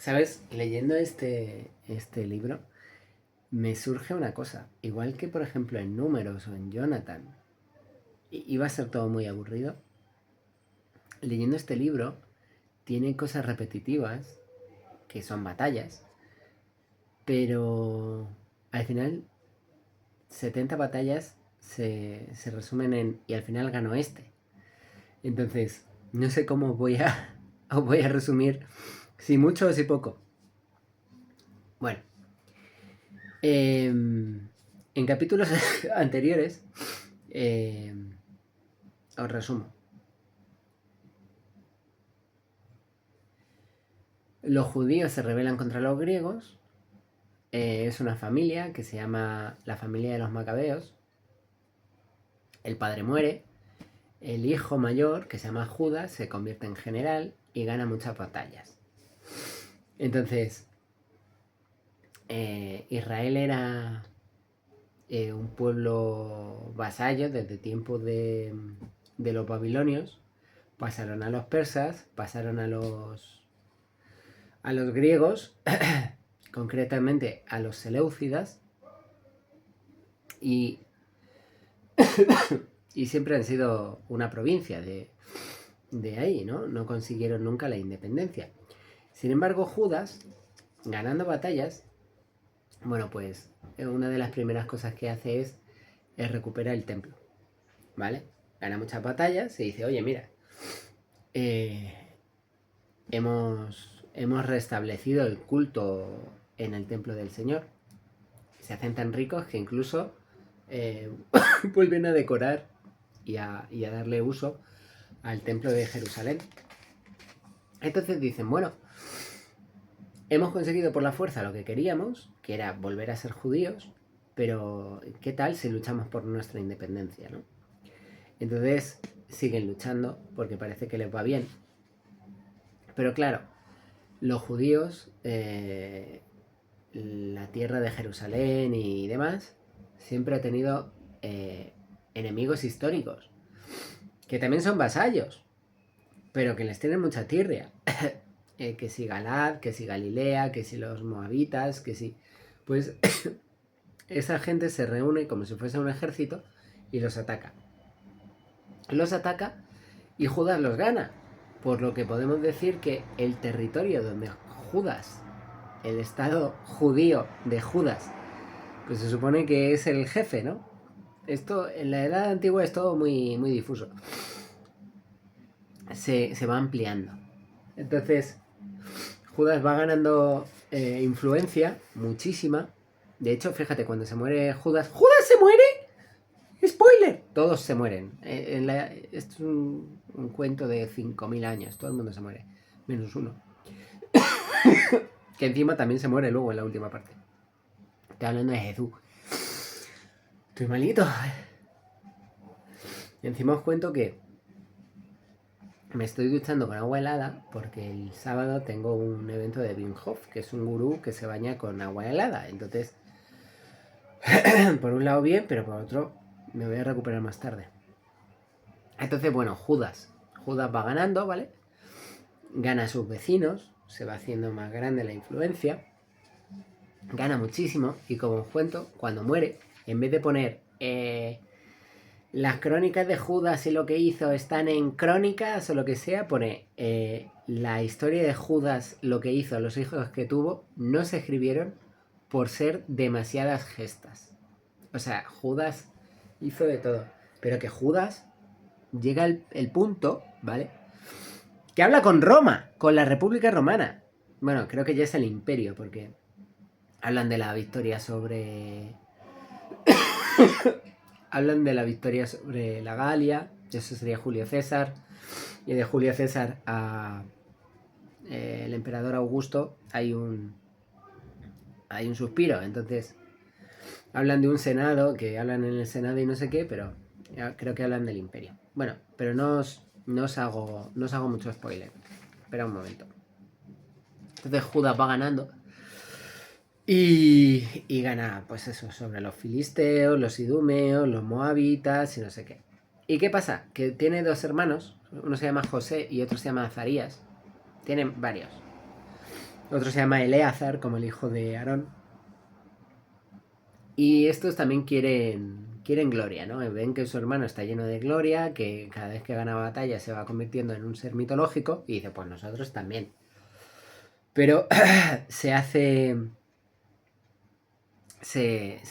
¿Sabes? Leyendo este libro me surge una cosa. Igual que, por ejemplo, en Números o en Jonathan, iba a ser todo muy aburrido. Leyendo este libro tiene cosas repetitivas, que son batallas, pero al final 70 batallas se resumen en y al final ganó este. Entonces, no sé cómo os voy a resumir, si mucho o si poco. Bueno, en capítulos anteriores os resumo. Los judíos se rebelan contra los griegos. Es una familia que se llama la familia de los macabeos. El padre muere. El hijo mayor, que se llama Judas, se convierte en general y gana muchas batallas. Entonces, Israel era un pueblo vasallo desde tiempos de los babilonios. Pasaron a los persas, pasaron a los griegos, concretamente a los seleucidas, y, y siempre han sido una provincia de ahí, ¿no? No consiguieron nunca la independencia. Sin embargo, Judas, ganando batallas, bueno, pues una de las primeras cosas que hace es recuperar el templo, ¿vale? Gana muchas batallas y dice, oye, mira, hemos restablecido el culto en el templo del Señor. Se hacen tan ricos que incluso vuelven a decorar y a darle uso al templo de Jerusalén. Entonces dicen, bueno, hemos conseguido por la fuerza lo que queríamos, que era volver a ser judíos, pero ¿qué tal si luchamos por nuestra independencia, no? Entonces siguen luchando porque parece que les va bien. Pero claro, los judíos, la tierra de Jerusalén y demás, siempre ha tenido enemigos históricos, que también son vasallos, pero que les tienen mucha tirria. Que si Galad, que si Galilea, que si los moabitas, que si... Pues esa gente se reúne como si fuese un ejército y los ataca. Los ataca y Judas los gana. Por lo que podemos decir que el territorio donde Judas, el estado judío de Judas, pues se supone que es el jefe, ¿no? Esto en la edad antigua es todo muy, muy difuso. Se va ampliando. Entonces, Judas va ganando influencia, muchísima. De hecho, fíjate, cuando se muere Judas... ¡Judas se muere! ¡Spoiler! Todos se mueren. Esto es un cuento de 5.000 años. Todo el mundo se muere. Menos uno. Que encima también se muere luego en la última parte. Estoy hablando de Jesús. Estoy malito. Y encima os cuento que me estoy duchando con agua helada porque el sábado tengo un evento de Wim Hof, que es un gurú que se baña con agua helada. Entonces, por un lado bien, pero por otro me voy a recuperar más tarde. Entonces, bueno, Judas va ganando, ¿vale? Gana a sus vecinos, se va haciendo más grande la influencia, gana muchísimo y como os cuento, cuando muere, en vez de poner las crónicas de Judas y lo que hizo están en crónicas o lo que sea, pone la historia de Judas, lo que hizo, los hijos que tuvo, no se escribieron por ser demasiadas gestas. O sea, Judas hizo de todo, pero que Judas llega el punto, ¿vale? Que habla con Roma, con la República Romana. Bueno, creo que ya es el Imperio, porque hablan de la victoria sobre... hablan de la victoria sobre la Galia, eso sería Julio César, y de Julio César a el emperador Augusto hay un suspiro. Entonces hablan de un senado, que hablan en el senado y no sé qué, pero creo que hablan del Imperio. Bueno, pero no os hago mucho spoiler. Espera un momento. Entonces Judas va ganando y gana, pues eso, sobre los filisteos, los idumeos, los moabitas y no sé qué. ¿Y qué pasa? Que tiene dos hermanos, uno se llama José y otro se llama Azarías. Tienen varios. Otro se llama Eleazar, como el hijo de Aarón. Y estos también quieren gloria, ¿no? Ven que su hermano está lleno de gloria, que cada vez que gana batalla se va convirtiendo en un ser mitológico, y dice, pues nosotros también. Pero se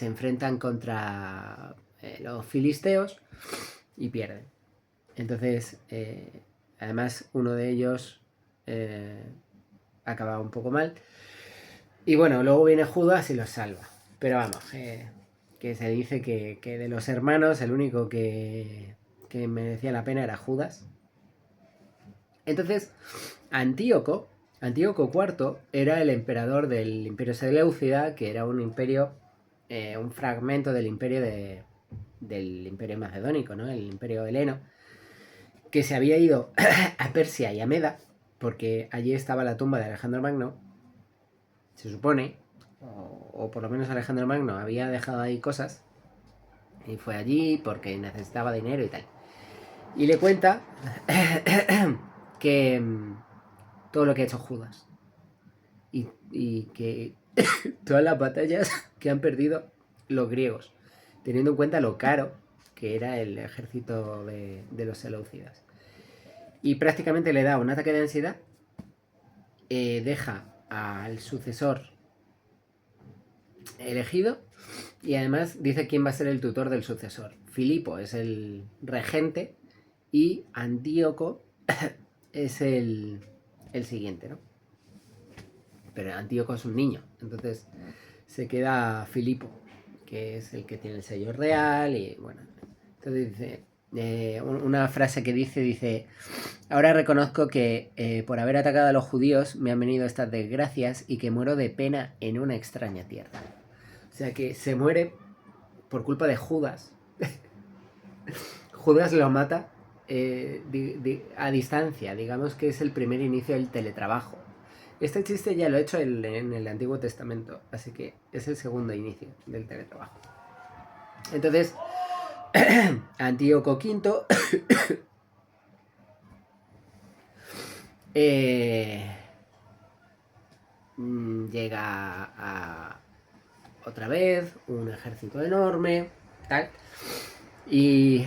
enfrentan contra los filisteos y pierden. Entonces, además, uno de ellos acaba un poco mal. Y bueno, luego viene Judas y los salva. Pero vamos, que se dice que de los hermanos el único que merecía la pena era Judas. Entonces, Antíoco IV era el emperador del Imperio Seleucida, que era un imperio, un fragmento del imperio del Imperio Macedónico, ¿no? El Imperio Heleno, que se había ido a Persia y a Meda, porque allí estaba la tumba de Alejandro Magno, se supone, o por lo menos Alejandro Magno había dejado ahí cosas, y fue allí porque necesitaba dinero y tal. Y le cuenta que todo lo que ha hecho Judas. Y que todas las batallas que han perdido los griegos, teniendo en cuenta lo caro que era el ejército de los seleucidas. Y prácticamente le da un ataque de ansiedad, deja al sucesor elegido y además dice quién va a ser el tutor del sucesor. Filipo es el regente y Antíoco es el siguiente, ¿no? Pero Antíoco es un niño, entonces se queda Filipo, que es el que tiene el sello real y bueno. Entonces dice, una frase que dice, ahora reconozco que por haber atacado a los judíos me han venido estas desgracias y que muero de pena en una extraña tierra. O sea que se muere por culpa de Judas. Judas lo mata a distancia, digamos que es el primer inicio del teletrabajo. Este chiste ya lo he hecho en el Antiguo Testamento, así que es el segundo inicio del teletrabajo. Entonces, Antíoco V llega a otra vez un ejército enorme, tal, y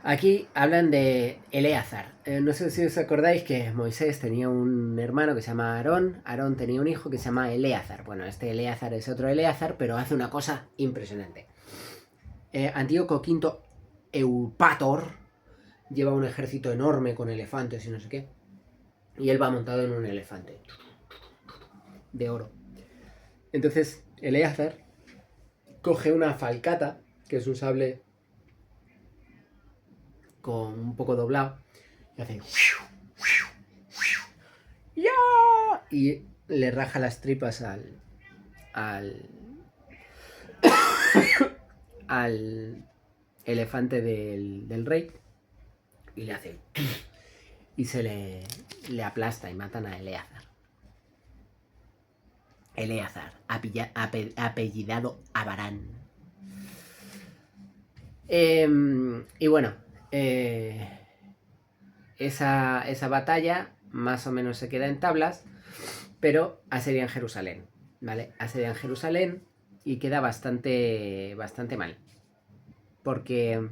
aquí hablan de Eleazar. No sé si os acordáis que Moisés tenía un hermano que se llama Aarón. Aarón tenía un hijo que se llama Eleazar. Bueno, este Eleazar es otro Eleazar, pero hace una cosa impresionante. Antíoco V Eupator lleva un ejército enorme con elefantes y no sé qué. Y él va montado en un elefante de oro. Entonces, Eleazar coge una falcata, que es un sable con un poco doblado, y hace y le raja las tripas al elefante del rey y le hace y se le aplasta y matan a Eleazar. Eleazar, apellidado Abarán. Y bueno, esa batalla más o menos se queda en tablas, pero asedian Jerusalén, ¿vale? Asedian Jerusalén y queda bastante mal. Porque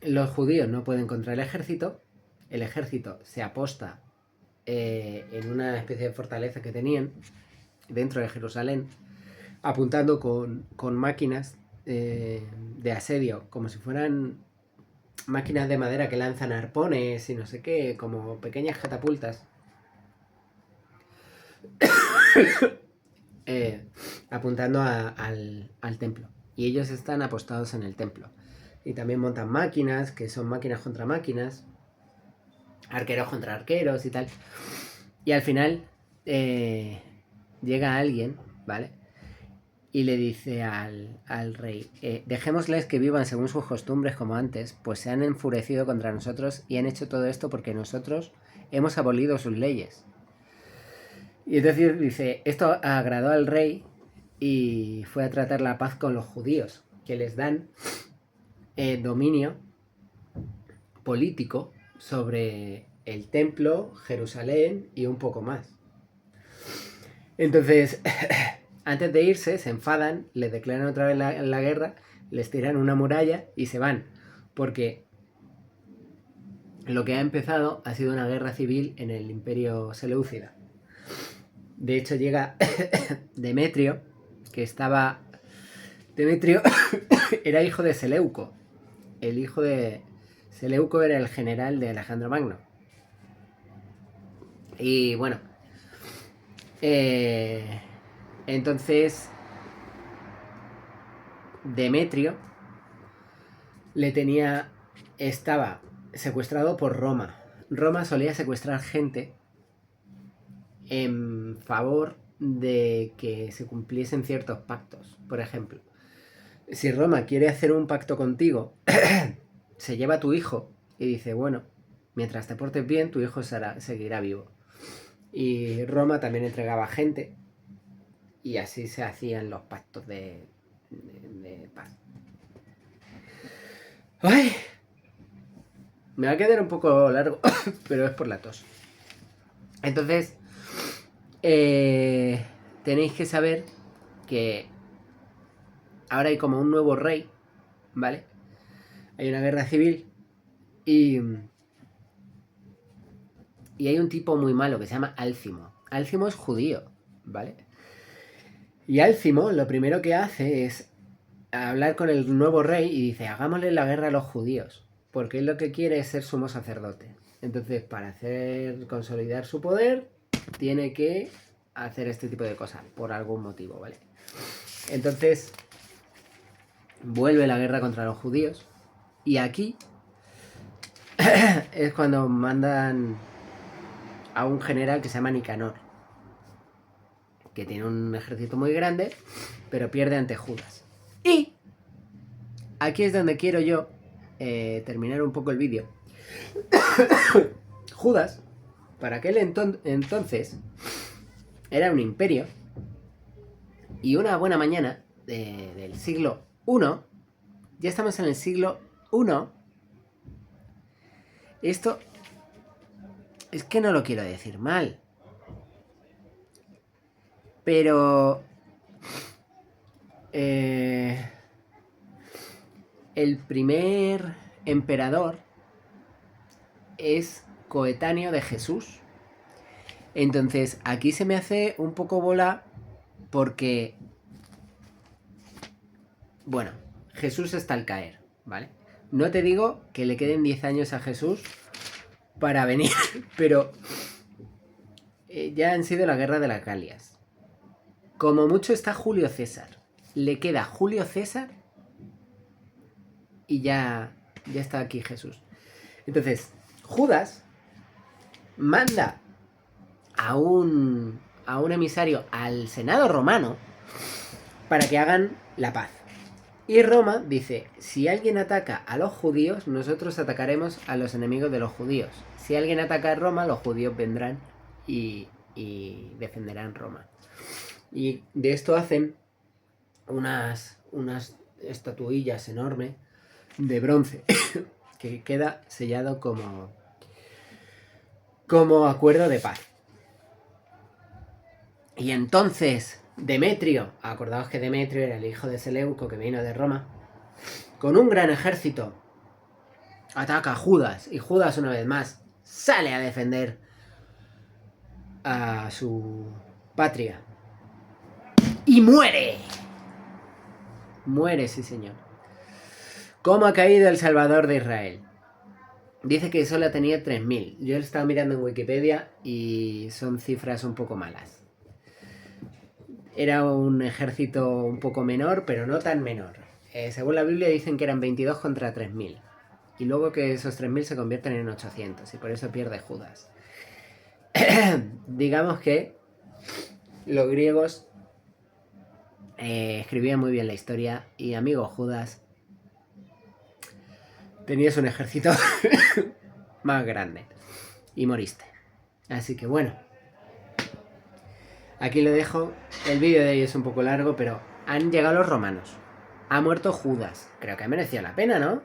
los judíos no pueden contra el ejército se aposta en una especie de fortaleza que tenían dentro de Jerusalén, apuntando con máquinas de asedio, como si fueran máquinas de madera que lanzan arpones y no sé qué, como pequeñas catapultas. Apuntando al templo. Y ellos están apostados en el templo. Y también montan máquinas, que son máquinas contra máquinas, arqueros contra arqueros y tal. Y al final llega alguien, ¿vale? Y le dice al rey, dejémosles que vivan según sus costumbres como antes, pues se han enfurecido contra nosotros y han hecho todo esto porque nosotros hemos abolido sus leyes. Y entonces dice, esto agradó al rey y fue a tratar la paz con los judíos, que les dan dominio político sobre el templo, Jerusalén y un poco más. Entonces, antes de irse, se enfadan, les declaran otra vez la guerra, les tiran una muralla y se van. Porque lo que ha empezado ha sido una guerra civil en el Imperio Seleucida. De hecho, llega Demetrio, que estaba... Demetrio era hijo de Seleuco. El hijo de Seleuco era el general de Alejandro Magno. Y bueno, entonces Demetrio estaba secuestrado por Roma. Roma solía secuestrar gente en favor de que se cumpliesen ciertos pactos. Por ejemplo, si Roma quiere hacer un pacto contigo, se lleva a tu hijo y dice, bueno, mientras te portes bien, tu hijo seguirá vivo. Y Roma también entregaba gente y así se hacían los pactos de paz. ¡Ay! Me va a quedar un poco largo, pero es por la tos. Entonces, tenéis que saber que ahora hay como un nuevo rey, ¿vale? Hay una guerra civil y hay un tipo muy malo que se llama Álcimo. Álcimo es judío, ¿vale? Y Álcimo lo primero que hace es hablar con el nuevo rey y dice, hagámosle la guerra a los judíos, porque él lo que quiere es ser sumo sacerdote. Entonces, para consolidar su poder, tiene que hacer este tipo de cosas, por algún motivo, ¿vale? Entonces, vuelve la guerra contra los judíos, y aquí es cuando mandan a un general que se llama Nicanor, que tiene un ejército muy grande, pero pierde ante Judas. Y aquí es donde quiero yo terminar un poco el vídeo. Judas, para aquel entonces, era un imperio, y una buena mañana del siglo I, ya estamos en el siglo I, esto es que no lo quiero decir mal, pero el primer emperador es coetáneo de Jesús. Entonces aquí se me hace un poco bola porque, bueno, Jesús está al caer, ¿vale? No te digo que le queden 10 años a Jesús para venir, pero ya han sido la guerra de las Galias. Como mucho está Julio César. Le queda Julio César y ya está aquí Jesús. Entonces, Judas manda a un emisario al Senado romano para que hagan la paz. Y Roma dice, si alguien ataca a los judíos, nosotros atacaremos a los enemigos de los judíos. Si alguien ataca a Roma, los judíos vendrán y defenderán Roma. Y de esto hacen unas estatuillas enormes de bronce que queda sellado como acuerdo de paz. Y entonces Demetrio, acordaos que Demetrio era el hijo de Seleuco que vino de Roma, con un gran ejército ataca a Judas, y Judas una vez más sale a defender a su patria y muere. Muere, sí señor. ¿Cómo ha caído el Salvador de Israel? Dice que solo tenía 3.000. Yo lo estaba mirando en Wikipedia y son cifras un poco malas. Era un ejército un poco menor, pero no tan menor. Según la Biblia dicen que eran 22 contra 3.000. Y luego que esos 3.000 se convierten en 800 y por eso pierde Judas. Digamos que los griegos escribían muy bien la historia y, amigo Judas, tenías un ejército más grande y moriste. Así que bueno, aquí lo dejo. El vídeo de hoy es un poco largo, pero han llegado los romanos. Ha muerto Judas. Creo que ha merecido la pena, ¿no?